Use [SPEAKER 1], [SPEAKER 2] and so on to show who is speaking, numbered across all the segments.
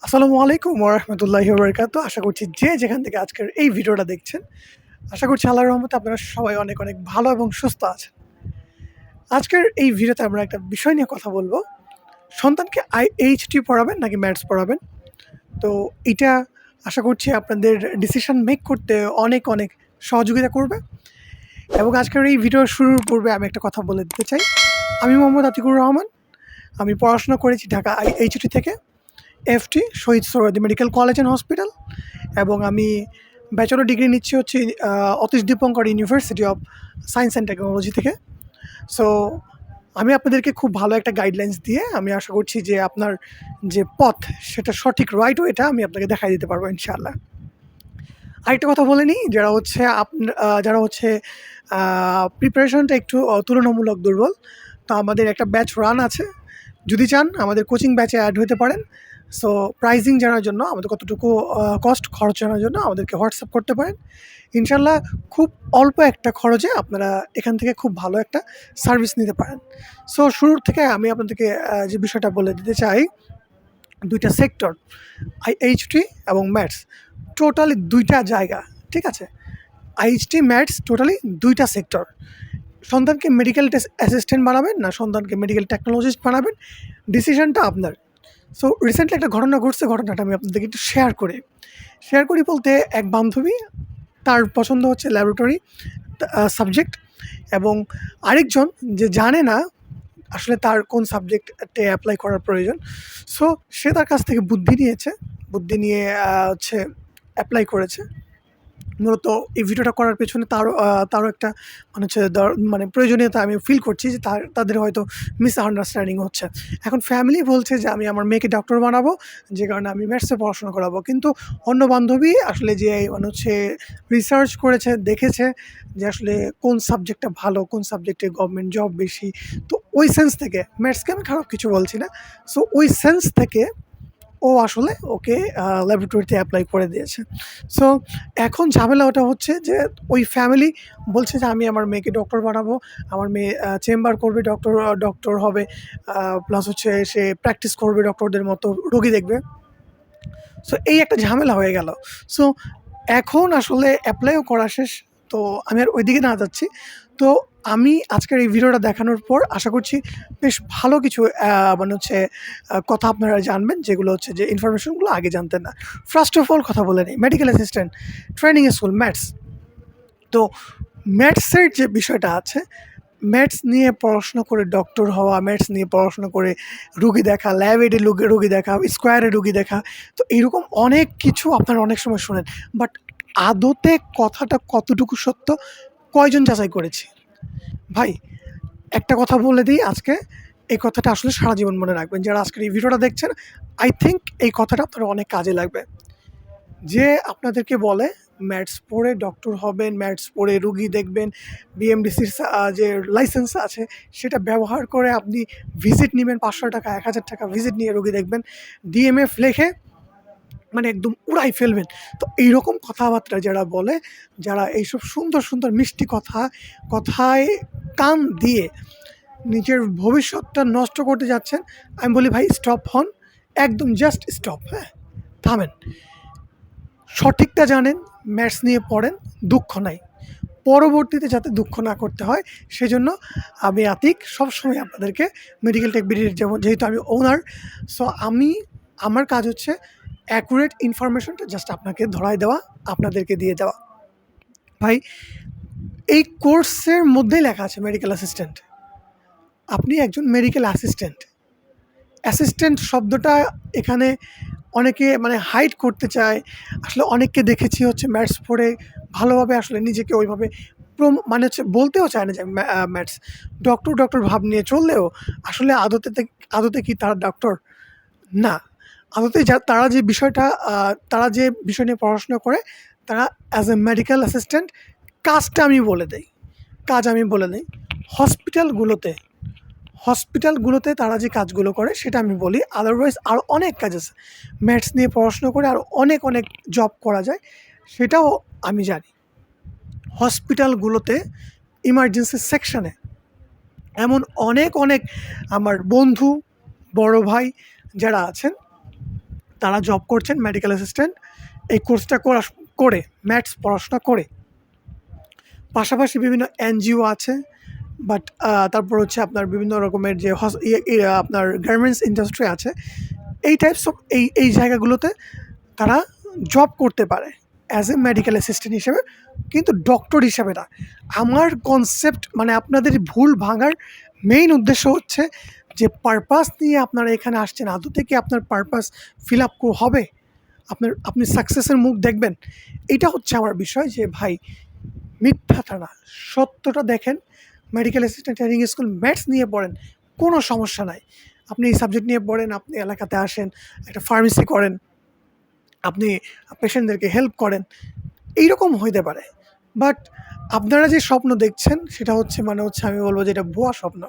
[SPEAKER 1] আসসালামু আলাইকুম ওয়া রাহমাতুল্লাহি ওয়া বারাকাতুহু। আশা করছি যে যেখান থেকে আজকের এই ভিডিওটা দেখছেন, আশা করছি আল্লাহর রহমতে আপনারা সবাই অনেক, অনেক ভালো এবং সুস্থ আছেন। আজকের এই ভিডিওতে আমরা একটা বিষয় নিয়ে কথা বলব। সন্তানকে IHT পড়াবেন নাকি ম্যাথস পড়াবেন? তো এইটা আশা করছি আপনাদের ডিসিশন মেক করতে অনেক, অনেক সহযোগিতা করবে। এবং আজকের এই ভিডিও শুরুর পূর্বে আমি একটা কথা বলে দিতে চাই। আমি মোহাম্মদ আতিকুর রহমান। আমি পড়াশোনা করেছি ঢাকা IHT থেকে। FT Shaheed Suhrawardy medical college and hospital, এবং আমি ব্যাচেলর ডিগ্রি নিচ্ছি হচ্ছে Atish Dipankar university of science and technology থেকে। সো আমি আপনাদেরকে খুব ভালো একটা গাইডলাইন্স দিয়ে আমি আশা করছি যে আপনার যে পথ সেটা সঠিক রাইট ওয়েটা আমি আপনাকে দেখাই দিতে পারবো ইনশাআল্লাহ। আরেকটা কথা বলে নিই, যারা হচ্ছে প্রিপারেশনটা একটু তুলনামূলক দুর্বল, তো আমাদের একটা ব্যাচ রান আছে। যদি চান আমাদের কোচিং ব্যাচে অ্যাড হতে পারেন। সো প্রাইজিং জানার জন্য, আমাদের কতটুকু খরচ জানার জন্য আমাদেরকে হোয়াটসঅ্যাপ করতে পারেন। ইনশাল্লাহ খুব অল্প একটা খরচে আপনারা এখান থেকে খুব ভালো একটা সার্ভিস নিতে পারেন। সো শুরুর থেকে আমি আপনাদেরকে যে বিষয়টা বলে দিতে চাই, ২টা সেক্টর IHT এবং ম্যাথস, টোটালি ২টা জায়গা, ঠিক আছে? IHT ম্যাথস টোটালি ২টা সেক্টর। সন্তানকে মেডিকেল অ্যাসিস্ট্যান্ট বানাবেন না সন্তানকে মেডিকেল টেকনোলজিস্ট বানাবেন, ডিসিশনটা আপনার। সো রিসেন্টলি একটা ঘটনা ঘটছে, ঘটনাটা আমি আপনাদেরকে একটু শেয়ার করি বলতে, এক বান্ধবী, তার পছন্দ হচ্ছে ল্যাবরেটরি সাবজেক্ট, এবং আরেকজন যে জানে না আসলে তার কোন সাবজেক্টে অ্যাপ্লাই করার প্রয়োজন। সো সে তার কাছ থেকে বুদ্ধি নিয়ে হচ্ছে অ্যাপ্লাই করেছে। মূলত এই ভিডিওটা করার পেছনে তারও একটা মানে প্রয়োজনীয়তা আমি ফিল করছি যে তাদের হয়তো মিসআন্ডারস্ট্যান্ডিং হচ্ছে। এখন ফ্যামিলি বলছে যে আমি আমার মেয়েকে ডক্টর বানাবো, যে কারণে আমি ম্যাথসে পড়াশোনা করাবো। কিন্তু অন্য বান্ধবী আসলে যে রিসার্চ করেছে, দেখেছে যে আসলে কোন সাবজেক্টটা ভালো, কোন সাবজেক্টে গভর্নমেন্ট জব বেশি। তো ওই সেন্স থেকে, ম্যাথসকে আমি খারাপ কিছু বলছি না, সো ওই সেন্স থেকে ও আসলে ওকে ল্যাবরেটরিতে অ্যাপ্লাই করে দিয়েছে। সো এখন ঝামেলা ওটা হচ্ছে যে ওই ফ্যামিলি বলছে যে আমি আমার মেয়েকে ডক্টর বানাবো, আমার মেয়ে চেম্বার করবে, ডক্টর হবে, প্লাস হচ্ছে সে প্র্যাকটিস করবে ডক্টরদের মতো, রোগী দেখবে। সো এই একটা ঝামেলা হয়ে গেল। সো এখন আসলে অ্যাপ্লাইও করা শেষ, তো আমি আর ওইদিকে না যাচ্ছি। তো আমি আজকের এই ভিডিওটা দেখানোর পর আশা করছি বেশ ভালো কিছু কথা আপনারা জানবেন, যেগুলো হচ্ছে যে ইনফরমেশনগুলো আগে জানতেন না। ফার্স্ট অফ অল কথা বলে নিই, medical assistant training school maths. তো ম্যাথসের যে বিষয়টা আছে, ম্যাথস নিয়ে পড়াশোনা করে ডক্টর হওয়া, ম্যাথস নিয়ে পড়াশোনা করে রুগী দেখা, ল্যাব-এডে রুগী দেখা, স্কোয়ারে রুগী দেখা, তো এরকম অনেক কিছু আপনারা অনেক সময় শোনেন। বাট আদতে কথাটা কতটুকু সত্য, কয়জন যাচাই করেছি? ভাই, একটা কথা বলে দিই আজকে, এই কথাটা আসলে সারা জীবন মনে রাখবেন। যারা আজকের এই ভিডিওটা দেখছেন, আই থিংক এই কথাটা আপনার অনেক কাজে লাগবে। যে আপনাদেরকে বলে ম্যাথস পড়ে ডক্টর হবেন, ম্যাথস পড়ে রুগী দেখবেন, বিএমডিসির যে লাইসেন্স আছে সেটা ব্যবহার করে আপনি ভিজিট নিবেন, ৫০০ টাকা ১,০০০ টাকা ভিজিট নিয়ে রুগী দেখবেন, DMF লেখে মানে একদম উড়াই ফেলবেন। তো এইরকম কথাবার্তা যারা বলে, যারা এইসব সুন্দর, সুন্দর মিষ্টি কথায় কান দিয়ে নিজের ভবিষ্যৎটা নষ্ট করতে যাচ্ছেন, আমি বলি ভাই স্টপ হন, একদম জাস্ট স্টপ, হ্যাঁ? থামেন। সঠিকটা জানেন, ম্যাথস নিয়ে পড়েন, দুঃখ নাই। পরবর্তীতে যাতে দুঃখ না করতে হয় সেজন্য আমি আতিক সবসময় আপনাদেরকে মেডিকেল টেক বিডির, যেহেতু আমি ওনার, সো আমার কাজ হচ্ছে অ্যাকুরেট ইনফরমেশনটা জাস্ট আপনাকে ধরায় দেওয়া, আপনাদেরকে দিয়ে দেওয়া। ভাই, এই কোর্সের মধ্যেই লেখা আছে মেডিকেল অ্যাসিস্ট্যান্ট। আপনি একজন মেডিকেল অ্যাসিস্ট্যান্ট শব্দটা এখানে অনেকে মানে হাইড করতে চায়। আসলে অনেককে দেখেছি হচ্ছে ম্যাথস পড়ে ভালোভাবে আসলে নিজেকে ওইভাবে মানে হচ্ছে বলতেও চায় না যে ম্যাথস, ডক্টর ভাব নিয়ে চললেও আসলে আদতে কি তারা ডক্টর? না। আদতে তারা যে বিষয় নিয়ে পড়াশোনা করে, তারা অ্যাজ এ মেডিকেল অ্যাসিস্ট্যান্ট কাজটা আমি বলে দেই। হসপিটালগুলোতে তারা যে কাজগুলো করে সেটা আমি বলি। আদারওয়াইজ আরও অনেক কাজ আছে। ম্যাথস নিয়ে পড়াশোনা করে আরও অনেক জব করা যায়, সেটাও আমি জানি। হসপিটালগুলোতে ইমার্জেন্সি সেকশনে এমন অনেক আমার বন্ধু, বড় ভাই যারা আছেন, তারা জব করছেন মেডিকেল অ্যাসিস্ট্যান্ট এই কোর্সটা করে ম্যাথস পড়াশোনা করে। পাশাপাশি বিভিন্ন এনজিও আছে, বাট তারপর হচ্ছে আপনার বিভিন্ন রকমের যে আপনার গার্মেন্টস ইন্ডাস্ট্রি আছে, এই টাইপস অফ এই জায়গাগুলোতে তারা জব করতে পারে অ্যাজ এ মেডিকেল অ্যাসিস্ট্যান্ট হিসেবে, কিন্তু ডক্টর হিসেবে না। আমার কনসেপ্ট মানে আপনাদের ভুল ভাঙার মেইন উদ্দেশ্য হচ্ছে যে পারপাস নিয়ে আপনারা এখানে আসছেন, আদৌ থেকে আপনার পারপাস ফিল আপ হবে, আপনি সাকসেসের মুখ দেখবেন, এটা হচ্ছে আমার বিষয়। যে ভাই মিথ্যাটা না, সত্যটা দেখেন। Medical assistant training school maths নিয়ে পড়েন, কোনো সমস্যা নাই। আপনি এই সাবজেক্ট নিয়ে পড়েন, আপনি এলাকাতে আসেন, একটা ফার্মেসি করেন, আপনি পেশেন্টদেরকে হেল্প করেন, এইরকম হইতে পারে। বাট আপনারা যে স্বপ্ন দেখছেন সেটা হচ্ছে আমি বলবো যে এটা ভুয়া স্বপ্ন।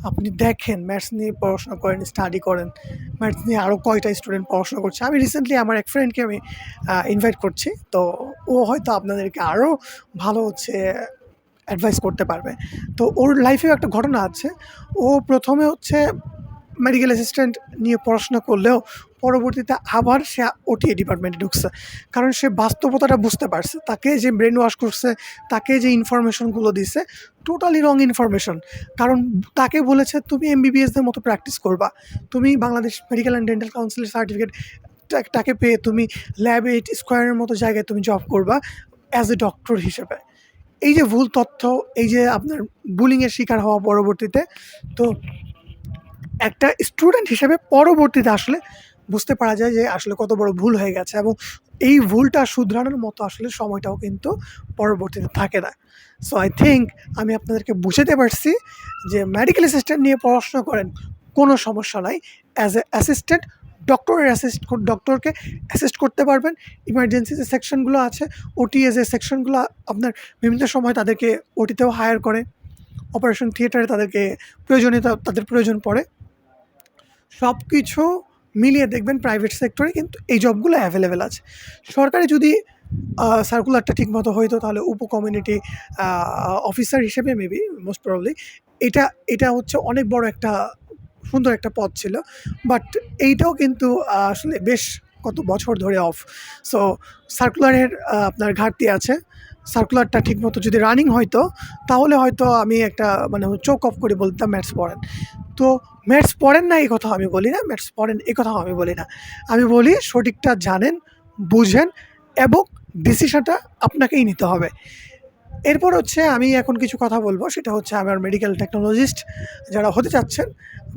[SPEAKER 1] আপনি দেখেন ম্যাথস নিয়ে পড়াশোনা করেন, স্টাডি করেন, ম্যাথস নিয়ে আরও কয়টা স্টুডেন্ট পড়াশোনা করছে। আমি রিসেন্টলি আমার এক ফ্রেন্ডকে আমি ইনভাইট করছি, তো ও হয়তো আপনাদেরকে আরও ভালো অ্যাডভাইস করতে পারবে। তো ওর লাইফেও একটা ঘটনা আছে। ও প্রথমে মেডিকেল অ্যাসিস্ট্যান্ট নিয়ে পড়াশোনা করলেও পরবর্তীতে আবার সে ওটি ডিপার্টমেন্টে ঢুকছে, কারণ সে বাস্তবতাটা বুঝতে পারছে। তাকে যে ব্রেন ওয়াশ করছে, তাকে যে ইনফরমেশনগুলো দিছে, টোটালি রং ইনফরমেশন। কারণ তাকে বলেছে তুমি এমবিবিএসদের মতো প্র্যাকটিস করবা, তুমি বাংলাদেশ মেডিকেল অ্যান্ড ডেন্টাল কাউন্সিলের সার্টিফিকেট টাকে পেয়ে তুমি ল্যাবে 8 স্কোয়ারের মতো জায়গায় তুমি জব করবা অ্যাজ এ ডক্টর হিসেবে। এই যে ভুল তথ্য, এই যে আপনার বুলিংয়ের শিকার হওয়া পরবর্তীতে, তো একটা স্টুডেন্ট হিসেবে পরবর্তীতে আসলে বুঝতে পারা যায় যে আসলে কত বড় ভুল হয়ে গেছে, এবং এই ভুলটা শুধরানোর মতো আসলে সময়টাও কিন্তু পরবর্তীতে থাকে না। সো আই থিঙ্ক আমি আপনাদেরকে বুঝাতে পারছি যে মেডিকেল অ্যাসিস্ট্যান্ট নিয়ে পড়াশোনা করেন, কোনো সমস্যা নাই। অ্যাজ এ অ্যাসিস্ট্যান্ট ডক্টরকে অ্যাসিস্ট করতে পারবেন। ইমার্জেন্সি যে সেকশনগুলো আছে, ওটিএ যে সেকশনগুলো আপনার বিভিন্ন সময় তাদেরকে ওটিতেও হায়ার করে, অপারেশন থিয়েটারে তাদের প্রয়োজন পড়ে। সব কিছু মিলিয়ে দেখবেন প্রাইভেট সেক্টরে কিন্তু এই জবগুলো অ্যাভেলেবেল আছে। সরকারি যদি সার্কুলারটা ঠিকমতো হইতো তাহলে কমিউনিটি অফিসার হিসেবে মেবি মোস্ট প্রবাবলি এটা অনেক বড় একটা সুন্দর একটা পদ ছিল। বাট এইটাও কিন্তু আসলে বেশ কত বছর ধরে অফ। সো সার্কুলারের আপনার ঘাটতি আছে। সার্কুলারটা ঠিকমতো যদি রানিং হয়তো, তাহলে হয়তো আমি একটা চোখ অফ করে বলতাম ম্যাথস পড়েন। তো ম্যাথস পড়েন না এই কথা আমি বলি না, ম্যাথস পড়েন এই কথাও আমি বলি না। আমি বলি সঠিকটা জানেন, বুঝেন, এবং ডিসিশনটা আপনাকেই নিতে হবে। এরপর আমি এখন কিছু কথা বলবো, সেটা হচ্ছে আমার মেডিকেল টেকনোলজিস্ট যারা হতে চাচ্ছেন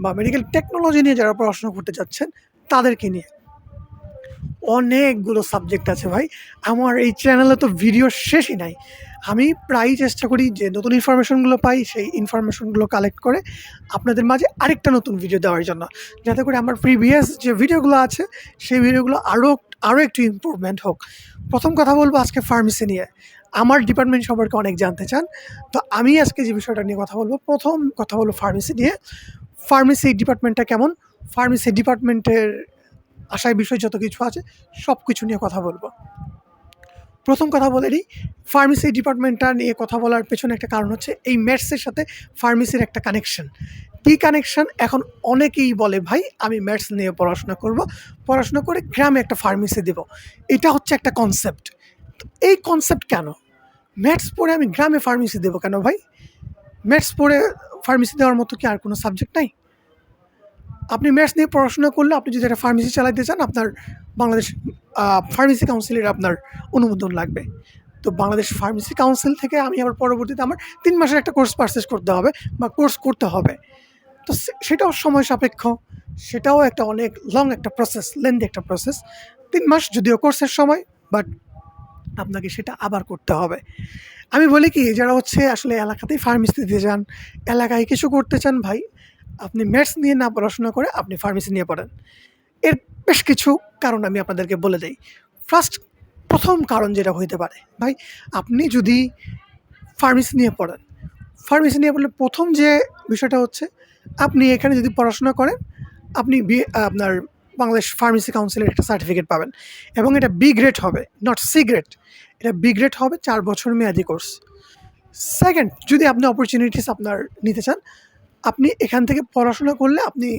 [SPEAKER 1] বা মেডিকেল টেকনোলজি নিয়ে যারা পড়াশোনা করতে চাচ্ছেন তাদেরকে নিয়ে। অনেকগুলো সাবজেক্ট আছে ভাই, আমার এই চ্যানেলে তো ভিডিও শেষই নাই। আমি প্রায়ই চেষ্টা করি যে নতুন ইনফরমেশনগুলো পাই, সেই ইনফরমেশনগুলো কালেক্ট করে আপনাদের মাঝে আরেকটা নতুন ভিডিও দেওয়ার জন্য, যাতে করে আমার প্রিভিয়াস যে ভিডিওগুলো আছে সেই ভিডিওগুলো আরও একটু ইমপ্রুভমেন্ট হোক। প্রথম কথা বলবো আজকে ফার্মেসি নিয়ে। আমার ডিপার্টমেন্ট সম্পর্কে অনেক জানতে চান, তো আমি আজকে যে বিষয়টা নিয়ে কথা বলবো, প্রথম কথা বলবো ফার্মেসি নিয়ে। ফার্মেসি ডিপার্টমেন্টটা কেমন, ফার্মেসি ডিপার্টমেন্টের আশায় বিষয় যত কিছু আছে সব কিছু নিয়ে কথা বলবো। প্রথম কথা বলে নিই, ফার্মেসি ডিপার্টমেন্টটা নিয়ে কথা বলার পেছনে একটা কারণ হচ্ছে এই ম্যাথসের সাথে ফার্মেসির একটা কানেকশন। কী কানেকশন? এখন অনেকেই বলে ভাই আমি ম্যাথস নিয়ে পড়াশোনা করে গ্রামে একটা ফার্মেসি দেব, এটা হচ্ছে একটা কনসেপ্ট। তো এই কনসেপ্ট কেন? ম্যাথস পড়ে আমি গ্রামে ফার্মেসি দেবো কেন ভাই? ম্যাথস পড়ে ফার্মেসি দেওয়ার মতো কি আর কোনো সাবজেক্ট নাই? আপনি ম্যাথস নিয়ে পড়াশোনা করলে আপনি যদি একটা ফার্মেসি চালাতে চান, আপনার বাংলাদেশ ফার্মেসি কাউন্সিলের আপনার অনুমোদন লাগবে। তো বাংলাদেশ ফার্মেসি কাউন্সিল থেকে আমি আবার পরবর্তীতে আমার 3 মাসের একটা কোর্স পারচেস করতে হবে বা কোর্স করতে হবে। তো সেটাও সময় সাপেক্ষ, সেটাও একটা অনেক লং একটা প্রসেস, লেন্দি একটা প্রসেস। 3 মাস যদিও কোর্সের সময়, বাট আপনাকে সেটা আবার করতে হবে। আমি বলি কি, যারা আসলে এলাকাতেই ফার্মেসি দিতে চান, এলাকায় কিছু করতে চান ভাই, আপনি ম্যাথস নিয়ে না পড়াশোনা করে আপনি ফার্মেসি নিয়ে পড়েন। এর বেশ কিছু কারণ আমি আপনাদেরকে বলে দেই। প্রথম কারণ যেটা হইতে পারে, ভাই আপনি যদি ফার্মেসি নিয়ে পড়েন, পড়লে প্রথম যে বিষয়টা হচ্ছে, আপনি এখানে যদি পড়াশোনা করেন, আপনি আপনার বাংলাদেশ ফার্মেসি কাউন্সিলের একটা সার্টিফিকেট পাবেন, এবং এটা বি গ্রেড হবে, নট সি গ্রেড। এটা বি গ্রেড হবে, 4 বছর মেয়াদি কোর্স। সেকেন্ড, যদি আপনি অপরচুনিটিস আপনার নিতে চান, আপনি এখান থেকে পড়াশোনা করলে আপনি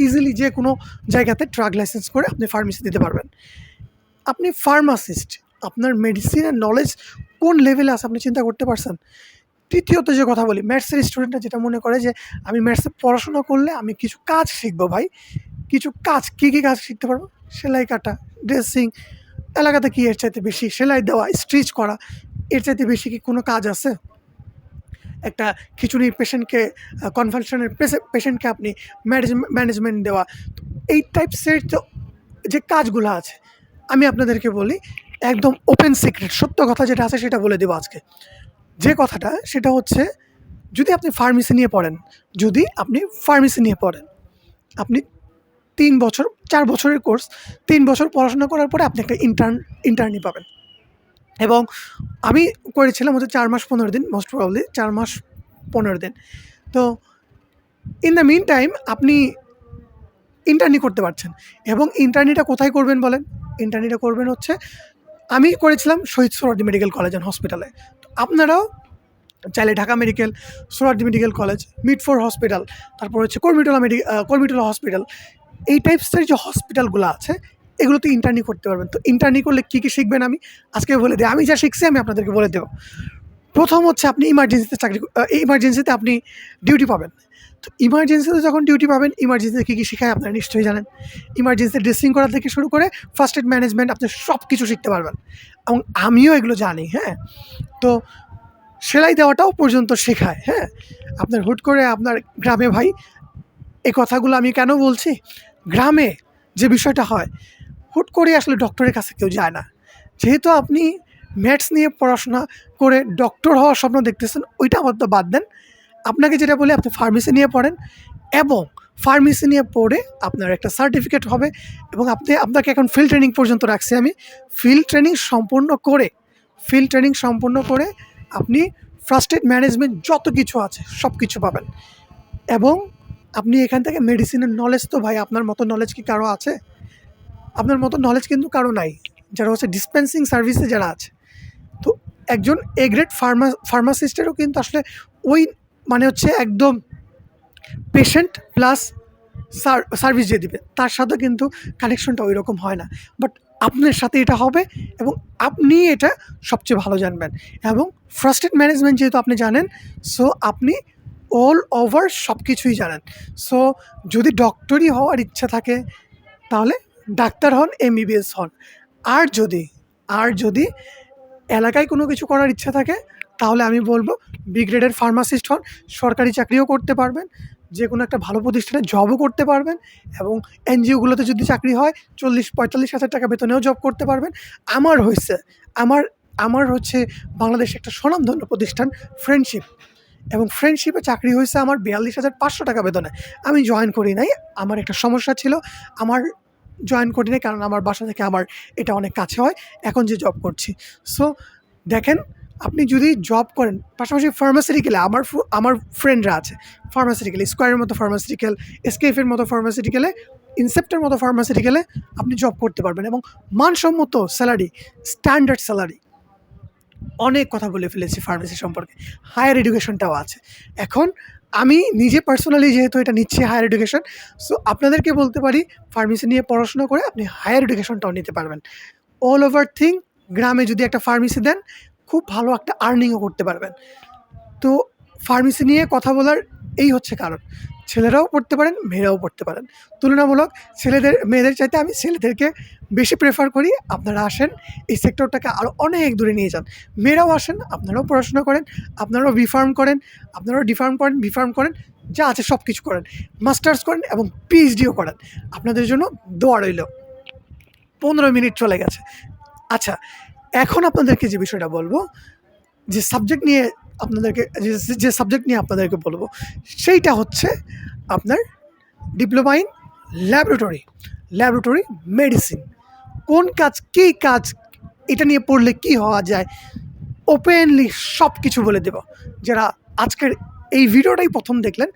[SPEAKER 1] ইজিলি যে কোনো জায়গাতে ট্রাক লাইসেন্স করে আপনি ফার্মেসি দিতে পারবেন। আপনি ফার্মাসিস্ট, আপনার মেডিসিনের নলেজ কোন লেভেলে আছে আপনি চিন্তা করতে পারছেন? তৃতীয়ত যে কথা বলি, ম্যাথসের স্টুডেন্টরা যেটা মনে করে যে আমি ম্যাথসে পড়াশোনা করলে আমি কিছু কাজ শিখবো ভাই। কিছু কাজ, কী কাজ শিখতে পারবো? সেলাই কাটা, ড্রেসিং, এলাকাতে কি এর চাইতে বেশি? সেলাই দেওয়া, স্টিচ করা, এর চাইতে বেশি কি কোনো কাজ আছে? একটা খিচুড়ির পেশেন্টকে, কনভালশনের পেশেন্টকে আপনি ম্যানেজমেন্ট দেওয়া, এই টাইপসের যে কাজগুলো আছে, আমি আপনাদেরকে বলি একদম ওপেন সিক্রেট, সত্য কথা যেটা আছে সেটা বলে দেবো আজকে। যে কথাটা সেটা হচ্ছে, যদি আপনি ফার্মেসি নিয়ে পড়েন, আপনি 3 বছর 4 বছরের কোর্স, 3 বছর পড়াশোনা করার পরে আপনি একটা ইন্টার্নি পাবেন। এবং আমি করেছিলাম হচ্ছে 4 মাস 15 দিন, মোস্ট প্রবাবলি 4 মাস 15 দিন। তো ইন দ্য মিন টাইম আপনি ইন্টার্নি করতে পারছেন। এবং ইন্টার্নিটা কোথায় করবেন বলেন? ইন্টার্নিটা করবেন হচ্ছে, আমি করেছিলাম শহীদ সোহরাওয়ার্দী মেডিকেল কলেজ অ্যান্ড হসপিটালে। তো আপনারাও চাইলে Dhaka medical, Suhrawardy medical college, Mitford hospital, তারপর হচ্ছে কর্মীটোলা হসপিটাল, এই টাইপসের যে হসপিটালগুলো আছে এগুলোতে ইন্টার্নি করতে পারবেন। তো ইন্টার্নি করলে কী কী শিখবেন আমি আজকে বলে দিই। আমি যা শিখছি আমি আপনাদেরকে বলে দেবো। প্রথম হচ্ছে আপনি ইমার্জেন্সিতে আপনি ডিউটি পাবেন। তো ইমার্জেন্সিতে যখন ডিউটি পাবেন, ইমার্জেন্সিতে কী কী শেখায় আপনারা নিশ্চয়ই জানেন। ইমার্জেন্সিতে ড্রেসিং করা থেকে শুরু করে ফার্স্ট এড ম্যানেজমেন্ট, আপনি সব কিছু শিখতে পারবেন এবং আমিও এগুলো জানি। হ্যাঁ, তো সেলাই দেওয়াটাও পর্যন্ত শেখায়। হ্যাঁ, আপনার হুট করে আপনার গ্রামে ভাই, এই কথাগুলো আমি কেন বলছি, গ্রামে যে বিষয়টা হয়, হুট করে আসলে ডক্টরের কাছে কেউ যায় না। যেহেতু আপনি ম্যাথস নিয়ে পড়াশোনা করে ডক্টর হওয়ার স্বপ্ন দেখতেছেন, ওইটা আপাতত বাদ দেন। আপনাকে যেটা বলি, আপনি ফার্মেসি নিয়ে পড়েন এবং ফার্মেসি নিয়ে পড়ে আপনার একটা সার্টিফিকেট হবে। এবং আপনাকে এখন ফিল্ড ট্রেনিং পর্যন্ত রাখছি আমি। ফিল্ড ট্রেনিং সম্পূর্ণ করে আপনি ফার্স্ট এড ম্যানেজমেন্ট যত কিছু আছে সব কিছু পাবেন। এবং আপনি এখান থেকে মেডিসিনের নলেজ, তো ভাই আপনার মতো নলেজ কি কারো আছে? আপনার মতো নলেজ কিন্তু কারো নাই, যারা হচ্ছে ডিসপেন্সিং সার্ভিসে যারা আছে। তো একজন এ গ্রেড ফার্মাসিস্টেরও কিন্তু আসলে ওই মানে হচ্ছে একদম পেশেন্ট প্লাস সার্ভিস যে দিবে তার সাথে কিন্তু কানেকশনটা ওই রকম হয় না। বাট আপনার সাথে এটা হবে এবং আপনি এটা সবচেয়ে ভালো জানবেন। এবং ফার্স্ট এড ম্যানেজমেন্ট যেহেতু আপনি জানেন, সো আপনি অল ওভার সব কিছুই জানেন। সো যদি ডক্টরই হওয়ার ইচ্ছা থাকে তাহলে ডাক্তার হন, এমবিবিএস হন। আর যদি এলাকায় কোনো কিছু করার ইচ্ছা থাকে তাহলে আমি বলবো বি গ্রেডের ফার্মাসিস্ট হন। সরকারি চাকরিও করতে পারবেন, যে কোনো একটা ভালো প্রতিষ্ঠানে জবও করতে পারবেন এবং এনজিওগুলোতে যদি চাকরি হয় 40-45 হাজার টাকা বেতনেও জব করতে পারবেন। আমার হচ্ছে বাংলাদেশে একটা স্বনামধন্য প্রতিষ্ঠান ফ্রেন্ডশিপ, এবং ফ্রেন্ডশিপে চাকরি হয়েছে আমার 42,500 টাকা বেতনে। আমি জয়েন করি নাই, আমার একটা সমস্যা ছিল, আমার জয়েন করি নাই কারণ আমার বাসা থেকে আমার এটা অনেক কাছে হয় এখন যে জব করছি। সো দেখেন, আপনি যদি জব করেন পাশাপাশি ফার্মাসিউটিক্যালে, আমার ফ্রেন্ডরা আছে ফার্মাসিউটিক্যালে, স্কোয়ারের মতো ফার্মাসিউটিক্যাল, এসকেএফের মতো ফার্মাসিউটিক্যালে, ইনসেপ্টের মতো ফার্মাসিউটিক্যালে আপনি জব করতে পারবেন এবং মানসম্মত স্যালারি, স্ট্যান্ডার্ড স্যালারি। অনেক কথা বলে ফেলেছি ফার্মেসি সম্পর্কে, হায়ার এডুকেশনটাও আছে। এখন আমি নিজে পার্সোনালি যেহেতু এটা নিচ্ছি হায়ার এডুকেশন, সো আপনাদেরকে বলতে পারি ফার্মেসি নিয়ে পড়াশোনা করে আপনি হায়ার এডুকেশনটাও নিতে পারবেন। অল ওভার থিং, গ্রামে যদি একটা ফার্মেসি দেন খুব ভালো একটা আর্নিংও করতে পারবেন। তো ফার্মেসি নিয়ে কথা বলার এই হচ্ছে কারণ। ছেলেরাও পড়তে পারেন, মেয়েরাও পড়তে পারেন। তুলনামূলক মেয়েদের চাইতে আমি ছেলেদেরকে বেশি প্রেফার করি। আপনারা আসেন, এই সেক্টরটাকে আরও অনেক দূরে নিয়ে যান। মেয়েরাও আসেন, আপনারাও পড়াশোনা করেন, আপনারাও বিফার্ম করেন, আপনারাও ডিফার্ম করেন, বিফার্ম করেন, যা আছে সব কিছু করেন, মাস্টার্স করেন এবং পিএইচডিও করেন। আপনাদের জন্য দোয়া রইল। 15 মিনিট চলে গেছে। আচ্ছা, এখন আপনাদেরকে যে বিষয়টা বলবো, যে সাবজেক্ট নিয়ে আপনাদেরকে বলবো, সেইটা হচ্ছে আপনার ডিপ্লোমা ইন ল্যাবরেটরি মেডিসিন। কোন কাজ, কী কাজ, এটা নিয়ে পড়লে কি হওয়া যায়, ওপেনলি সব কিছু বলে দেব। যারা আজকের এই ভিডিওটাই প্রথম দেখলেন,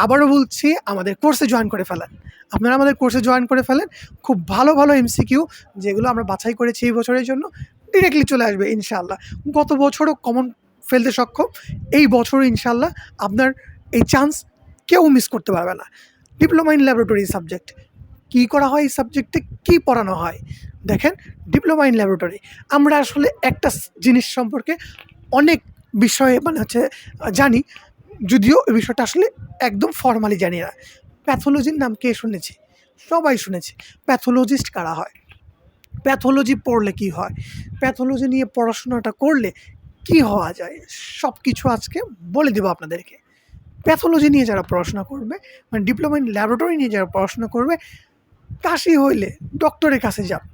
[SPEAKER 1] আবারও বলছি আমাদের কোর্সে জয়েন করে ফেলেন। আপনারা আমাদের কোর্সে জয়েন করে ফেলেন। খুব ভালো ভালো এমসিকিউ যেগুলো আমরা বাছাই করেছি এই বছরের জন্য ডিরেক্টলি চলে আসবে ইনশাআল্লাহ। গত বছরও কমন ফেলতে সক্ষম, এই বছরও ইনশাআল্লাহ আপনার এই চান্স কেউ মিস করতে পারবে না। Diploma in laboratory subject. কী করা হয় এই সাবজেক্টে, কী পড়ানো হয়? দেখেন, ডিপ্লোমা ইন ল্যাবরেটরি আমরা আসলে একটা জিনিস সম্পর্কে অনেক বিষয়ে মানে হচ্ছে জানি, যদিও এই বিষয়টা আসলে একদম ফর্মালি জানি না। প্যাথোলজির নাম কে শুনেছি? সবাই শুনেছি। প্যাথোলজিস্ট কারা হয়? প্যাথোলজি পড়লে কি হয়? প্যাথোলজি নিয়ে পড়াশোনাটা করলে কি হওয়া যায়? সব কিছু আজকে বলে দেবো আপনাদেরকে। প্যাথোলজি নিয়ে যারা পড়াশোনা করবে, মানে ডিপ্লোমা ইন ল্যাবরেটরি নিয়ে যারা পড়াশোনা করবে, কাশি হইলে ডক্টরের কাছে যান।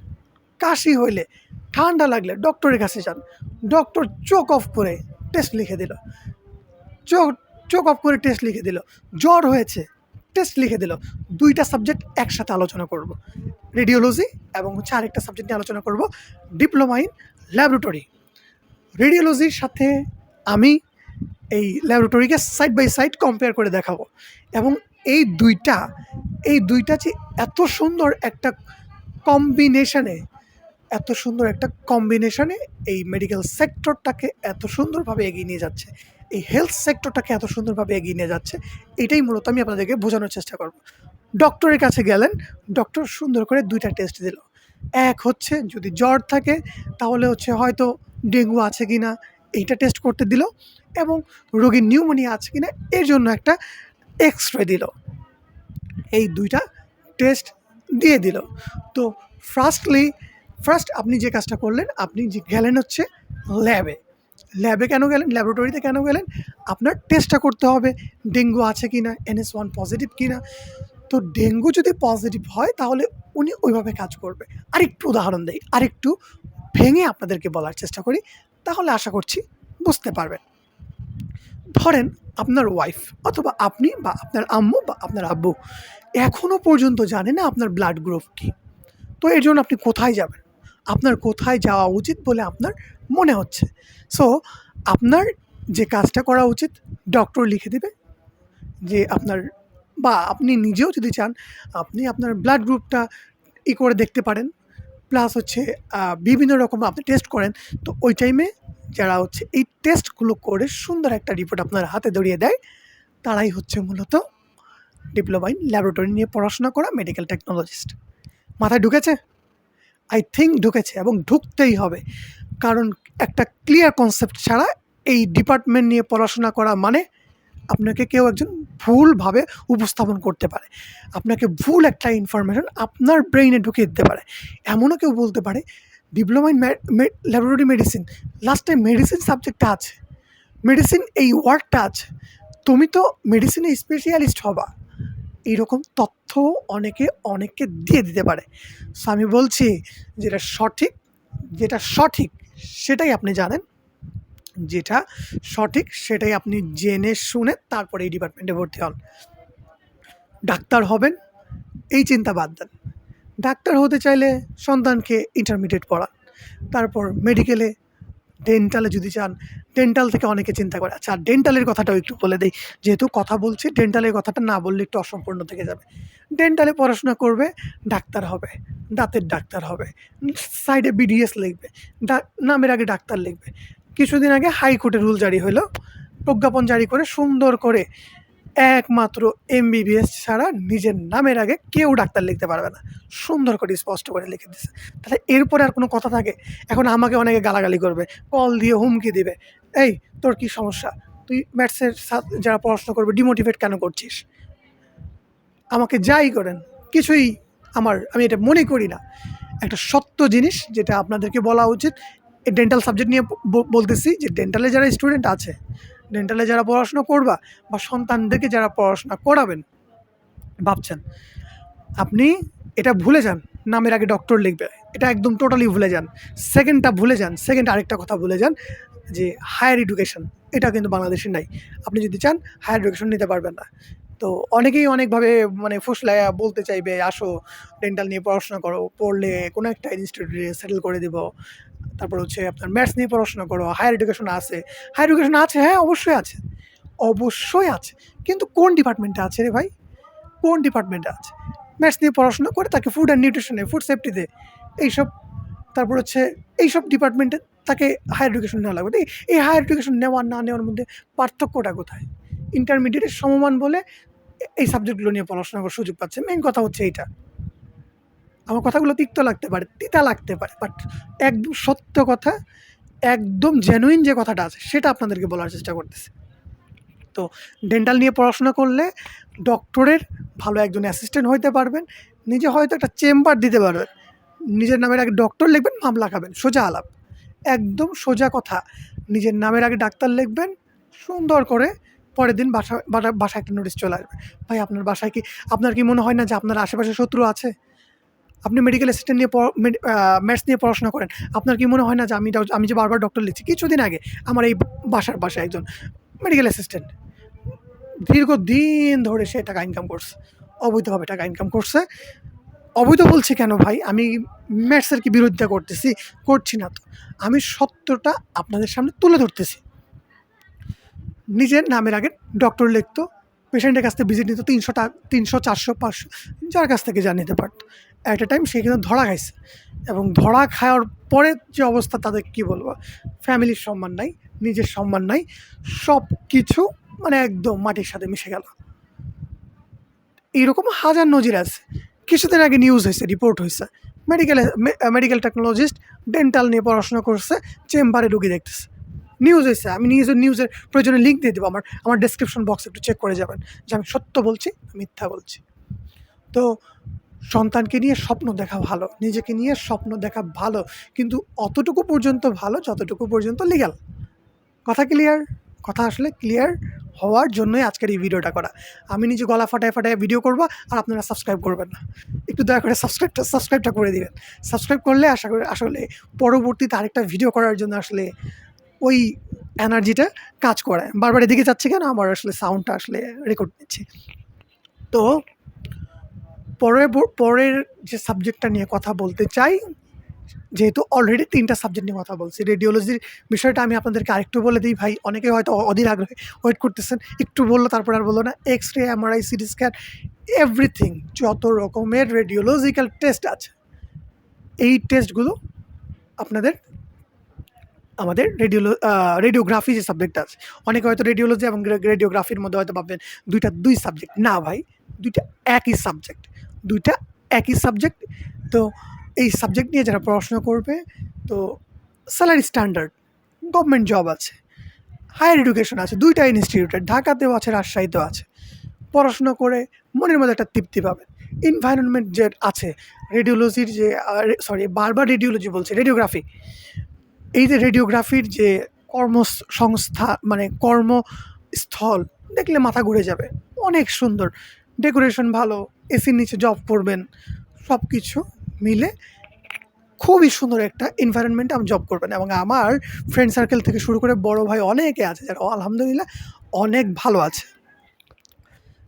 [SPEAKER 1] কাশি হইলে, ঠান্ডা লাগলে ডক্টরের কাছে যান। ডক্টর চোখ অফ করে টেস্ট লিখে দিল। চোখ চোখ অফ করে টেস্ট লিখে দিল। জ্বর হয়েছে, টেস্ট লিখে দিল। 2টা সাবজেক্ট একসাথে আলোচনা করব। রেডিওলজি এবং হচ্ছে আরেকটা সাবজেক্ট নিয়ে আলোচনা করব, ডিপ্লোমা ইন ল্যাবরেটরি। রেডিওলজির সাথে আমি এই ল্যাবরেটরিকে সাইড বাই সাইড কম্পেয়ার করে দেখাবো, এবং এই দুইটা যে এত সুন্দর একটা কম্বিনেশনে এই মেডিকেল সেক্টরটাকে এত সুন্দরভাবে এগিয়ে নিয়ে যাচ্ছে, এই হেলথ সেক্টরটাকে এত সুন্দরভাবে এগিয়ে নিয়ে যাচ্ছে, এটাই মূলত আমি আপনাদেরকে বোঝানোর চেষ্টা করব। ডক্টরের কাছে গেলেন, ডক্টর সুন্দর করে 2টা টেস্ট দিল। এক হচ্ছে যদি জ্বর থাকে তাহলে হচ্ছে হয়তো ডেঙ্গু আছে কি না এইটা টেস্ট করতে দিল, এবং রোগীর নিউমোনিয়া আছে কি না এর জন্য একটা এক্স-রে দিল। এই 2টা টেস্ট দিয়ে দিল। তো ফার্স্ট আপনি যে কাজটা করলেন, আপনি যে গেলেন হচ্ছে ল্যাবে কেন গেলেন? ল্যাবরেটরিতে কেন গেলেন? আপনার টেস্টটা করতে হবে ডেঙ্গু আছে কি না, NS1 পজিটিভ কি না। তো ডেঙ্গু যদি পজিটিভ হয় তাহলে উনি ওইভাবে কাজ করবে। আরেকটু উদাহরণ দেই, আরেকটু ভেঙে আপনাদেরকে বলার চেষ্টা করি, তাহলে আশা করছি বুঝতে পারবেন। ধরেন আপনার ওয়াইফ অথবা আপনি বা আপনার আম্মু বা আপনার আব্বু এখনও পর্যন্ত জানে না আপনার ব্লাড গ্রুপ কী। তো এর জন্য আপনি কোথায় যাবেন? আপনার কোথায় যাওয়া উচিত বলে আপনার মনে হচ্ছে? সো আপনার যে কাজটা করা উচিত, ডক্টর লিখে দেবে যে আপনার, বা আপনি নিজেও যদি চান আপনি আপনার ব্লাড গ্রুপটা করে দেখতে পারেন। প্লাস হচ্ছে বিভিন্ন রকম আপনি টেস্ট করেন। তো ওই টাইমে যারা হচ্ছে এই টেস্টগুলো করে সুন্দর একটা রিপোর্ট আপনার হাতে ধরিয়ে দেয়, তারাই হচ্ছে মূলত ডিপ্লোমা ইন ল্যাবরেটরি নিয়ে পড়াশোনা করা মেডিকেল টেকনোলজিস্ট। মাথায় ঢুকেছে? আই থিঙ্ক ঢুকেছে, এবং ঢুকতেই হবে। কারণ একটা ক্লিয়ার কনসেপ্ট ছাড়া এই ডিপার্টমেন্ট নিয়ে পড়াশোনা করা মানে আপনাকে কেউ একজন ভুলভাবে উপস্থাপন করতে পারে। আপনাকে ভুল একটা ইনফরমেশন আপনার ব্রেইনে ঢুকিয়ে দিতে পারে। এমনও কেউ বলতে পারে ডিপ্লোমা ইন ল্যাবরেটরি মেডিসিন, লাস্টে মেডিসিন সাবজেক্টটা আছে, মেডিসিন এই ওয়ার্ডটা আছে, তুমি তো মেডিসিনে স্পেশালিস্ট হবা। এইরকম তথ্য অনেককে দিয়ে দিতে পারে। সো আমি বলছি যেটা সঠিক সেটাই আপনি জানেন, যেটা সঠিক সেটাই আপনি জেনে শুনে তারপরে এই ডিপার্টমেন্টে ভর্তি হন। ডাক্তার হবেন এই চিন্তা বাদ দেন। ডাক্তার হতে চাইলে সন্তানকে ইন্টারমিডিয়েট পড়ান, তারপর মেডিকেলে, ডেন্টালে যদি চান, ডেন্টাল থেকে অনেকে চিন্তা করে। আচ্ছা, ডেন্টালের কথাটাও একটু বলে দেই, যেহেতু কথা বলছি ডেন্টালের কথাটা না বললে একটু অসম্পূর্ণ থেকে যাবে। ডেন্টালে পড়াশোনা করবে, ডাক্তার হবে, দাঁতের ডাক্তার হবে, সাইডে BDS লিখবে, নামের আগে ডাক্তার লিখবে। কিছুদিন আগে হাইকোর্টের রুল জারি হলো, প্রজ্ঞাপন জারি করে সুন্দর করে একমাত্র MBBS ছাড়া নিজের নামের আগে কেউ ডাক্তার লিখতে পারবে না। সুন্দর করে স্পষ্ট করে লিখে দিছে। তাহলে এরপরে আর কোনো কথা থাকে? এখন আমাকে অনেকে গালাগালি করবে, কল দিয়ে হুমকি দিবে, "এই তোর কি সমস্যা? তুই ম্যাথসের যারা পড়াশোনা করবে ডিমোটিভেট কেন করছিস?" আমাকে যাই করেন, কিছুই আমি এটা মনে করি না। একটা সত্য জিনিস যেটা আপনাদেরকে বলা উচিত, এই ডেন্টাল সাবজেক্ট নিয়ে বলতেছি যে ডেন্টালে যারা স্টুডেন্ট আছে, ডেন্টালে যারা পড়াশোনা করবা বা সন্তানদেরকে যারা পড়াশোনা করাবেন ভাবছেন, আপনি এটা ভুলে যান নামের আগে ডক্টর লিখবে। এটা একদম টোটালি ভুলে যান। সেকেন্ড আরেকটা কথা ভুলে যান যে হায়ার এডুকেশন, এটা কিন্তু বাংলাদেশে নাই। আপনি যদি চান হায়ার এডুকেশন নিতে পারবেন না। তো অনেকেই অনেকভাবে মানে ফুসলাইয়া বলতে চাইবে, "আসো ডেন্টাল নিয়ে পড়াশোনা করো, পড়লে কোনো একটা ইনস্টিটিউটে সেটেল করে দিব। তারপর হচ্ছে আপনার ম্যাথস নিয়ে পড়াশোনা করো, হায়ার এডুকেশন আছে।" হায়ার এডুকেশন আছে, হ্যাঁ অবশ্যই আছে, অবশ্যই আছে। কিন্তু কোন ডিপার্টমেন্টে আছে রে ভাই? কোন ডিপার্টমেন্টে আছে? ম্যাথস নিয়ে পড়াশোনা করে তাকে ফুড অ্যান্ড নিউট্রিশনে, ফুড সেফটিতে এইসব, তারপর হচ্ছে এইসব ডিপার্টমেন্টে তাকে হায়ার এডুকেশন নেওয়া লাগবে। এই হায়ার এডুকেশন নেওয়া না নেওয়ার মধ্যে পার্থক্যটা কোথায়? ইন্টারমিডিয়েটের সমমান বলে এই সাবজেক্টগুলো নিয়ে পড়াশোনা করার সুযোগ পাচ্ছে। মেইন কথা হচ্ছে এইটা। আমার কথাগুলো তিক্ত লাগতে পারে, তিতা লাগতে পারে, বাট একদম সত্য কথা, একদম জেনুইন যে কথাটা আছে সেটা আপনাদেরকে বলার চেষ্টা করতেছি। তো ডেন্টাল নিয়ে পড়াশোনা করলে ডক্টরের ভালো একজন অ্যাসিস্ট্যান্ট হইতে পারবেন, নিজে হয়তো একটা চেম্বার দিতে পারবেন, নিজের নামের আগে ডক্টর লিখবেন, মামলা খাবেন, সোজা আলাপ, একদম সোজা কথা। নিজের নামের আগে ডাক্তার লিখবেন, সুন্দর করে পরের দিন বাসায় একটা নোটিশ চলে আসবে। ভাই আপনার বাসায় কি, আপনার কি মনে হয় না যে আপনার আশেপাশে শত্রু আছে? আপনি মেডিকেল অ্যাসিস্ট্যান্ট নিয়ে ম্যাথস নিয়ে পড়াশোনা করেন, আপনার কি মনে হয় না যে আমি যে বারবার ডক্টর লিখছি? কিছুদিন আগে আমার এই বাসায় একজন মেডিকেল অ্যাসিস্ট্যান্ট দীর্ঘদিন ধরে সে টাকা ইনকাম করছে, অবৈধভাবে টাকা ইনকাম করছে। অবৈধ বলছি কেন ভাই? আমি ম্যাথসের কি বিরোধিতা করছি না তো, আমি সত্যটা আপনাদের সামনে তুলে ধরতেছি। নিজের নামের আগে ডক্টর লিখতো, পেশেন্টের কাছ থেকে ভিজিট নিত 300, 400, 500, যার কাছ থেকে যা নিতে পারত। অ্যাট এ টাইম সে কিন্তু ধরা খাইছে, এবং ধরা খাওয়ার পরে যে অবস্থা, তাদের কী বলবো, ফ্যামিলির সম্মান নাই, নিজের সম্মান নাই, সব কিছু মানে একদম মাটির সাথে মিশে গেল। এইরকম হাজার নজির আছে। কিছুদিন আগে নিউজ হয়েছে, রিপোর্ট হয়েছে, মেডিকেল টেকনোলজিস্ট ডেন্টাল নিয়ে পড়াশোনা করছে, চেম্বারে রুগী দেখতেছে, নিউজ হয়েছে। আমি নিউজের প্রয়োজনে লিঙ্ক দিয়ে দেবো, আমার ডেসক্রিপশন বক্স একটু চেক করে যাবেন যে আমি সত্য বলছি মিথ্যা বলছি। তো সন্তানকে নিয়ে স্বপ্ন দেখা ভালো, নিজেকে নিয়ে স্বপ্ন দেখা ভালো, কিন্তু অতটুকু পর্যন্ত ভালো যতটুকু পর্যন্ত লিগ্যাল। কথা ক্লিয়ার? কথা আসলে ক্লিয়ার হওয়ার জন্যই আজকের এই ভিডিওটা করা। আমি নিজে গলা ফাটায় ভিডিও করবো, আর আপনারা সাবস্ক্রাইব করবেন না। একটু দয়া করে সাবস্ক্রাইবটা করে দিবেন। সাবস্ক্রাইব করলে আশা করি আসলে পরবর্তীতে আরেকটা ভিডিও করার জন্য আসলে ওই এনার্জিটা কাজ করে। বারবার এদিকে যাচ্ছে কেন, আমার আসলে সাউন্ডটা আসলে রেকর্ড নিচ্ছি। তো পরের যে সাবজেক্টটা নিয়ে কথা বলতে চাই, যেহেতু অলরেডি 3টা সাবজেক্ট নিয়ে কথা বলছি, রেডিওলজির বিষয়টা আমি আপনাদেরকে আরেকটু বলে দিই ভাই। অনেকে হয়তো অধীর আগ্রহে ওয়েট করতেছেন, একটু বললো তারপর আর বললো না। X-ray, MRI, CT scan, everything, যত রকমের রেডিওলজিক্যাল টেস্ট আছে, এই টেস্টগুলো আপনাদের আমাদের রেডিওগ্রাফি যে সাবজেক্ট আছে, অনেকে হয়তো রেডিওলজি এবং রেডিওগ্রাফির মধ্যে হয়তো ভাববেন দুই সাবজেক্ট। না ভাই, দুইটা একই সাবজেক্ট। তো এই সাবজেক্ট নিয়ে যারা পড়াশোনা করবে, তো স্যালারি স্ট্যান্ডার্ড, গভর্নমেন্ট জব আছে, হায়ার এডুকেশন আছে, দুইটা ইনস্টিটিউটে, ঢাকাতেও আছে, রাজশাহীতেও আছে। পড়াশোনা করে মনের মধ্যে একটা তৃপ্তি পাবেন। এনভায়রনমেন্ট যে আছে রেডিওলজির, যে বারবার রেডিওলজি বলছে, রেডিওগ্রাফি, এই যে রেডিওগ্রাফির যে কর্মসংস্থা মানে কর্মস্থল, দেখলে মাথা ঘুরে যাবে। অনেক সুন্দর, ডেকোরেশন ভালো, এসির নিচে জব করবেন, সব কিছু মিলে খুবই সুন্দর একটা এনভায়রনমেন্টে আমি জব করবেন। এবং আমার ফ্রেন্ড সার্কেল থেকে শুরু করে বড় ভাই অনেকে আছে যারা আলহামদুলিল্লাহ অনেক ভালো আছে।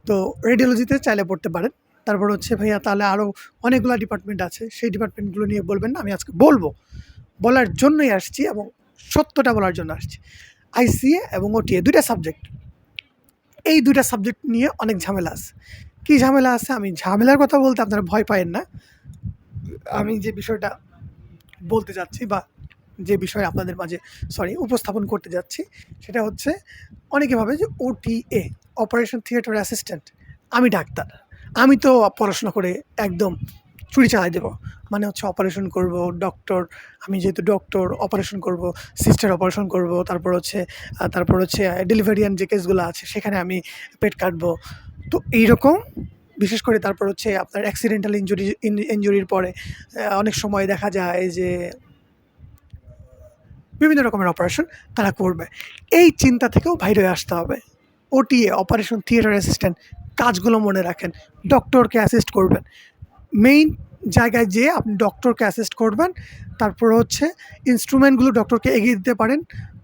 [SPEAKER 1] তো রেডিওলজিতে চাইলে পড়তে পারেন। তারপর হচ্ছে ভাইয়া তাহলে আরও অনেকগুলো ডিপার্টমেন্ট আছে, সেই ডিপার্টমেন্টগুলো নিয়ে বলবেন না? আমি আজকে বলার জন্যই আসছি, এবং সত্যটা বলার জন্য আসছি। ICA এবং OTA দুইটা সাবজেক্ট, এই দুইটা সাবজেক্ট নিয়ে অনেক ঝামেলা আছে। কী ঝামেলা আছে? আমি ঝামেলার কথা বলতে আপনারা ভয় পায়েন না। আমি যে বিষয়টা বলতে যাচ্ছি, বা যে বিষয় আপনাদের মাঝে উপস্থাপন করতে যাচ্ছি, সেটা হচ্ছে, অনেকে ভাবে যে OTA, অপারেশন থিয়েটার অ্যাসিস্ট্যান্ট, আমি ডাক্তার, আমি তো পড়াশোনা করে একদম চুরি চালাই দেবো, মানে হচ্ছে অপারেশন করব, ডক্টর, আমি যেহেতু ডক্টর, অপারেশন করব, সিস্টার অপারেশন করব, তারপর হচ্ছে ডেলিভারিয়ান যে কেসগুলো আছে সেখানে আমি পেট কাটবো। তো এইরকম বিশেষ করে তারপর হচ্ছে আপনার অ্যাক্সিডেন্টাল ইনজুরির পরে অনেক সময় দেখা যায় যে বিভিন্ন রকমের অপারেশন তারা করবে। এই চিন্তা থেকেও বাইরে আসতে হবে। OTA, অপারেশন থিয়েটার অ্যাসিস্ট্যান্ট, কাজগুলো মনে রাখেন, ডক্টরকে অ্যাসিস্ট করবেন, মেইন জায়গায় যেয়ে আপনি ডক্টরকে অ্যাসিস্ট করবেন। তারপর হচ্ছে ইনস্ট্রুমেন্টগুলো ডক্টরকে এগিয়ে দিতে পারেন।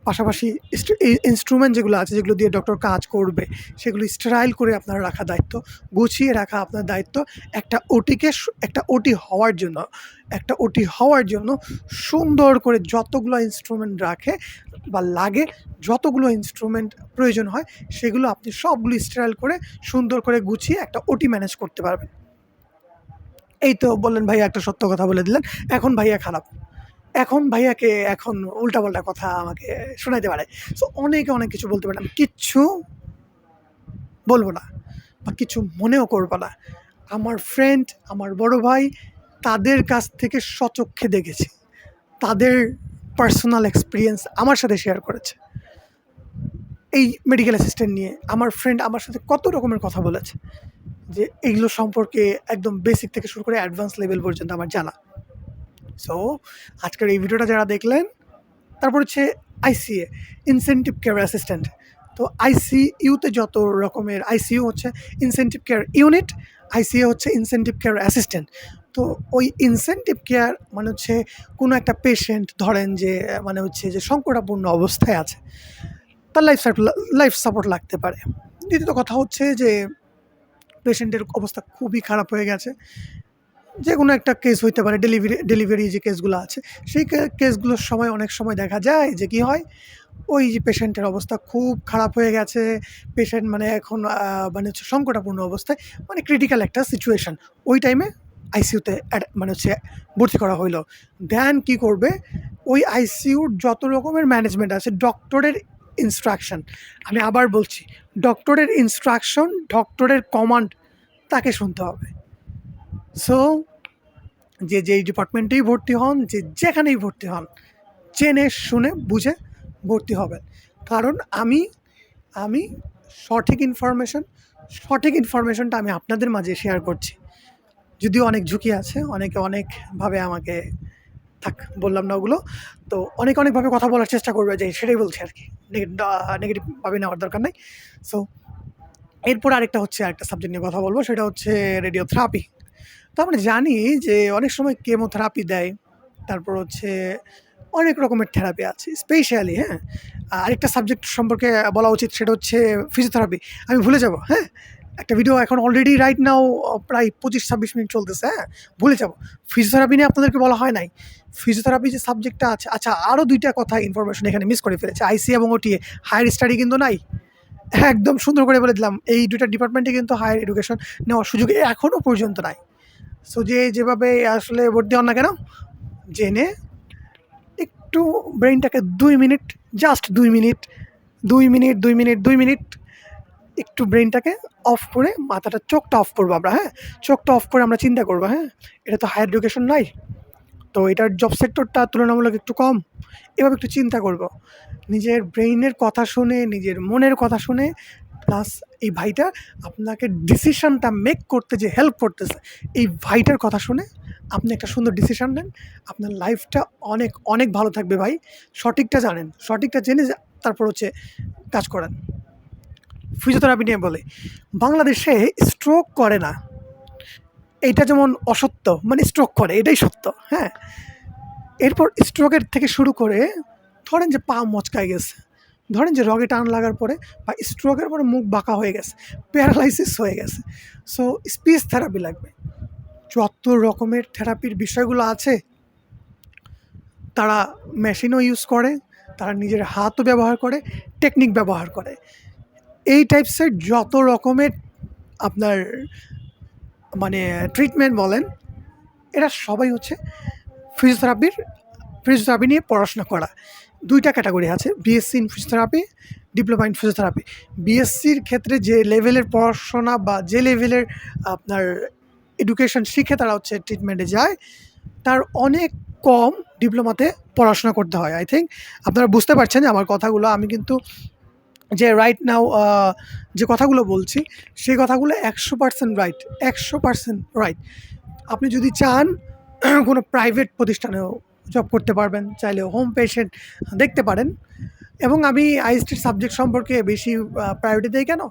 [SPEAKER 1] পাশাপাশি ইনস্ট্রুমেন্ট যেগুলো আছে, যেগুলো দিয়ে ডক্টর কাজ করবে, সেগুলো স্টেরাইল করে আপনার রাখা দায়িত্ব, গুছিয়ে রাখা আপনার দায়িত্ব। একটা ওটি হওয়ার জন্য সুন্দর করে যতগুলো ইনস্ট্রুমেন্ট রাখে বা লাগে, যতগুলো ইনস্ট্রুমেন্ট প্রয়োজন হয়, সেগুলো আপনি সবগুলো স্টেরাইল করে সুন্দর করে গুছিয়ে একটা OT ম্যানেজ করতে পারবেন। এই তো বললেন ভাইয়া, একটা সত্য কথা বলে দিলেন। এখন ভাইয়া খারাপ, এখন ভাইয়াকে এখন উল্টাপাল্টা কথা আমাকে শোনাইতে পারে। সো অনেকে অনেক কিছু বলতে পারে, আমি কিচ্ছু বলবো না। বা কিছু মনেও করবা না। আমার ফ্রেন্ড, আমার বড় ভাই, তাদের কাছ থেকে স্বচক্ষে দেখেছি। তাদের পার্সোনাল এক্সপিরিয়েন্স আমার সাথে শেয়ার করেছে এই মেডিকেল অ্যাসিস্ট্যান্ট নিয়ে। আমার ফ্রেন্ড আমার সাথে কত রকমের কথা বলেছে, যে এইগুলো সম্পর্কে একদম বেসিক থেকে শুরু করে অ্যাডভান্স লেভেল পর্যন্ত আমার জানা। সো আজকের এই ভিডিওটা যারা দেখলেন, তারপর হচ্ছে আইসিএ, ইনসেনটিভ কেয়ার অ্যাসিস্ট্যান্ট। তো আইসিইউতে যত রকমের, আইসিইউ হচ্ছে ইনসেনটিভ কেয়ার ইউনিট, আইসিএ হচ্ছে ইনসেনটিভ কেয়ার অ্যাসিস্ট্যান্ট। তো ওই ইনসেনটিভ কেয়ার মানে হচ্ছে কোনো একটা পেশেন্ট ধরেন যে মানে হচ্ছে যে সংকটাপূর্ণ অবস্থায় আছে, তার লাইফ সাপোর্ট লাগতে পারে। দ্বিতীয়ত কথা হচ্ছে যে পেশেন্টের অবস্থা খুবই খারাপ হয়ে গেছে, যে কোনো একটা কেস হইতে পারে, ডেলিভারি যে কেসগুলো আছে, সেই কেসগুলোর সময় অনেক সময় দেখা যায় যে কী হয়, ওই যে পেশেন্টের অবস্থা খুব খারাপ হয়ে গেছে, পেশেন্ট মানে এখন মানে হচ্ছে সংকটাপূর্ণ অবস্থায়, মানে ক্রিটিক্যাল একটা সিচুয়েশান, ওই টাইমে আইসিইউতে মানে হচ্ছে ভর্তি করা হইলো। দেন কী করবে, ওই আইসিইউর যত রকমের ম্যানেজমেন্ট আছে, ডক্টরের ইনস্ট্রাকশন, আমি আবার বলছি, ডক্টরের ইনস্ট্রাকশন, ডক্টরের কমান্ড তাকে শুনতে হবে। সো যে যেই ডিপার্টমেন্টেই ভর্তি হন, যে যেখানেই ভর্তি হন, জেনে শুনে বুঝে ভর্তি হবেন। কারণ আমি আমি সঠিক ইনফরমেশনটা আমি আপনাদের মাঝে শেয়ার করছি। যদিও অনেক ঝুঁকি আছে, অনেকে অনেকভাবে আমাকে থাক বললাম না ওগুলো, তো অনেকভাবে কথা বলার চেষ্টা করবে, যে সেটাই বলছি আর কি, নেগেটিভভাবে নেওয়ার দরকার নেই। সো এরপর আরেকটা সাবজেক্ট নিয়ে কথা বলবো, সেটা হচ্ছে রেডিওথেরাপি। তো আমরা জানি যে অনেক সময় কেমোথেরাপি দেয়, তারপর হচ্ছে অনেক রকমের থেরাপি আছে, স্পেশালি আরেকটা সাবজেক্ট সম্পর্কে বলা উচিত, সেটা হচ্ছে ফিজিওথেরাপি। আমি ভুলে যাব, একটা ভিডিও এখন অলরেডি রাইট নাও প্রায় 25-26 মিনিট চলতেছে, ভুলে যাব। ফিজিওথেরাপি নিয়ে আপনাদেরকে বলা হয় নাই। ফিজিওথেরাপি যে সাবজেক্টটা আছে, আচ্ছা আরও 2টা কথা ইনফরমেশন এখানে মিস করে ফেলেছে। আইসি এবং ওটিএ হায়ার স্টাডি কিন্তু নাই, একদম সুন্দর করে বলে দিলাম, এই 2টা ডিপার্টমেন্টে কিন্তু হায়ার এডুকেশন নেওয়ার সুযোগ এখনও পর্যন্ত নাই। সো যেভাবে আসলে ভর্তি হন না কেন, জেনে একটু ব্রেনটাকে 2 মিনিট, জাস্ট 2 মিনিট একটু ব্রেনটাকে অফ করে, চোখটা অফ করবো আমরা, চোখটা অফ করে আমরা চিন্তা করবো, এটা তো হায়ার এডুকেশন নাই, তো এটার জব সেক্টরটা তুলনামূলক একটু কম, এভাবে একটু চিন্তা করব, নিজের ব্রেইনের কথা শুনে, নিজের মনের কথা শুনে, প্লাস এই ভাইটা আপনাকে ডিসিশনটা মেক করতে যে হেল্প করতেছে, এই ভাইটার কথা শুনে আপনি একটা সুন্দর ডিসিশন নেন, আপনার লাইফটা অনেক ভালো থাকবে ভাই। সঠিকটা জানেন, সঠিকটা জেনে তারপর হচ্ছে কাজ করেন। ফিজিওথেরাপি নিয়ে বলে, বাংলাদেশে স্ট্রোক করে না, এইটা যেমন অসত্য, মানে স্ট্রোক করে এটাই সত্য, এরপর স্ট্রোকের থেকে শুরু করে, ধরেন যে পা মচকায় গেছে, ধরেন যে রগে টান লাগার পরে বা স্ট্রোকের পরে মুখ বাঁকা হয়ে গেছে, প্যারালাইসিস হয়ে গেছে, সো স্পিচ থেরাপি লাগবে। যত রকমের থেরাপির বিষয়গুলো আছে, তারা মেশিনও ইউজ করে, তারা নিজের হাতও ব্যবহার করে, টেকনিক ব্যবহার করে, এই টাইপসের যত রকমের আপনার মানে ট্রিটমেন্ট বলেন, এরা সবাই হচ্ছে ফিজিওথেরাপি নিয়ে পড়াশোনা করা। 2টা ক্যাটাগরি আছে, BSc in physiotherapy, diploma in physiotherapy. বিএসসির ক্ষেত্রে যে লেভেলের পড়াশোনা বা যে লেভেলের আপনার এডুকেশন শিখে তারা হচ্ছে ট্রিটমেন্টে যায়, তার অনেক কম ডিপ্লোমাতে পড়াশোনা করতে হয়। আই থিঙ্ক আপনারা বুঝতে পারছেন যে আমার কথাগুলো, আমি কিন্তু যে রাইট নাও যে কথাগুলো বলছি, সেই কথাগুলো 100% রাইট, 100% রাইট। আপনি যদি চান কোনো প্রাইভেট প্রতিষ্ঠানেও জব করতে পারবেন, চাইলে হোম পেশেন্ট দেখতে পারেন। এবং আমি আইএসটির সাবজেক্ট সম্পর্কে বেশি প্রায়োরিটি দিই কেন,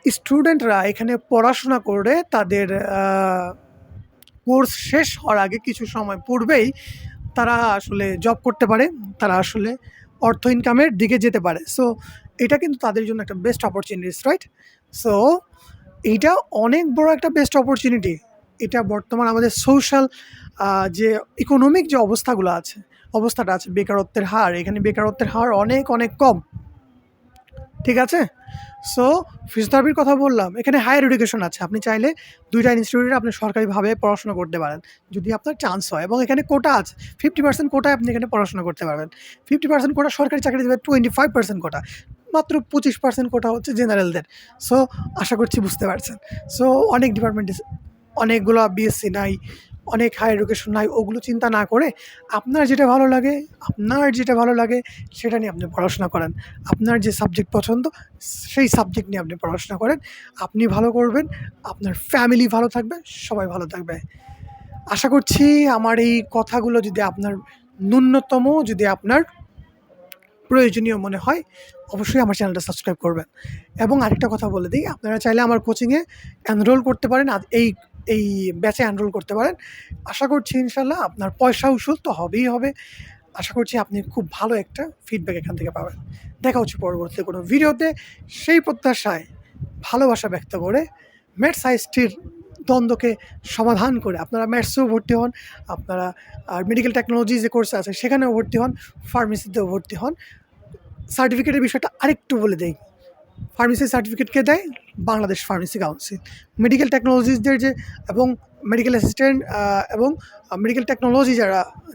[SPEAKER 1] স্টুডেন্টরা এখানে পড়াশোনা করে তাদের কোর্স শেষ হওয়ার আগে কিছু সময় পূর্বেই তারা আসলে জব করতে পারে, তারা আসলে অর্থ ইনকামের দিকে যেতে পারে। সো এটা কিন্তু তাদের জন্য একটা বেস্ট অপরচুনিটিস, রাইট? সো এইটা অনেক বড় একটা বেস্ট অপরচুনিটি। এটা বর্তমান আমাদের সোশ্যাল যে ইকোনমিক যে অবস্থাটা আছে, বেকারত্বের হার, এখানে বেকারত্বের হার অনেক কম, ঠিক আছে? সো ফিজিওথেরাপির কথা বললাম, এখানে হায়ার এডুকেশন আছে, আপনি চাইলে 2টা ইনস্টিটিউটে আপনি সরকারিভাবে পড়াশোনা করতে পারেন যদি আপনার চান্স হয়, এবং এখানে কোটা আছে, 50% কোটায় আপনি এখানে পড়াশোনা করতে পারবেন। 50% কোটা সরকারি চাকরি দেবে, 25% কোটা, মাত্র 25% কোটা হচ্ছে জেনারেলদের। সো আশা করছি বুঝতে পারছেন। সো অনেক ডিপার্টমেন্টে অনেকগুলো বিএসসি নাই, অনেক হায়ার এডুকেশন নাই, ওগুলো চিন্তা না করে আপনার যেটা ভালো লাগে সেটা নিয়ে আপনি পড়াশোনা করেন। আপনার যে সাবজেক্ট পছন্দ সেই সাবজেক্ট নিয়ে আপনি পড়াশোনা করেন। আপনি ভালো করবেন, আপনার ফ্যামিলি ভালো থাকবে, সবাই ভালো থাকবে। আশা করছি আমার এই কথাগুলো যদি আপনার প্রয়োজনীয় মনে হয়, অবশ্যই আমার চ্যানেলটা সাবস্ক্রাইব করবেন। এবং আরেকটা কথা বলে দিই, আপনারা চাইলে আমার কোচিংয়ে এনরোল করতে পারেন, এই ব্যাচে এনরোল করতে পারেন। আশা করছি ইনশাল্লাহ আপনার পয়সা উসুল তো হবেই হবে। আশা করছি আপনি খুব ভালো একটা ফিডব্যাক এখান থেকে পাবেন। দেখা হচ্ছে পরবর্তী কোনো ভিডিওতে। সেই প্রত্যাশায় ভালোবাসা ব্যক্ত করে ম্যাথস আইএসটির দ্বন্দ্বকে সমাধান করে আপনারা ম্যাথসেও ভর্তি হন, আপনারা আর মেডিকেল টেকনোলজি যে কোর্স আছে সেখানেও ভর্তি হন, ফার্মেসিতেও ভর্তি হন। সার্টিফিকেটের বিষয়টা আরেকটু বলে দেই। ফার্মেসি সার্টিফিকেট কে দেয়? Bangladesh pharmacy council. মেডিকেল টেকনোলজিসদের এবং মেডিকেল অ্যাসিস্ট্যান্ট এবং মেডিকেল টেকনোলজি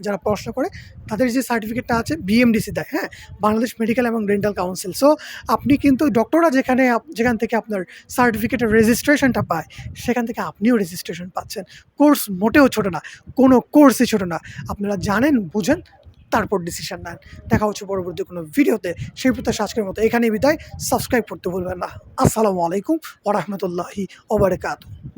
[SPEAKER 1] যারা পড়াশোনা করে তাদের যে সার্টিফিকেটটা আছে বিএমডিসি দেয়, হ্যাঁ? বাংলাদেশ মেডিকেল এবং ডেন্টাল কাউন্সিল। সো আপনি কিন্তু ডক্টররা যেখান থেকে আপনার সার্টিফিকেটের রেজিস্ট্রেশনটা পায়, সেখান থেকে আপনিও রেজিস্ট্রেশন পাচ্ছেন। কোর্স মোটেও ছোটো না, কোনো কোর্সই ছোটো না। আপনারা জানেন, বুঝেন, তারপর ডিসিশন নেন। দেখা হচ্ছে পরবর্তী কোনো ভিডিওতে। সেই প্রত্যাশা আজকের মতো এখানেই বিদায়। সাবস্ক্রাইব করতে ভুলবেন না। আসসালামু আলাইকুম ওয়া রাহমাতুল্লাহি ওয়া বারাকাতুহু।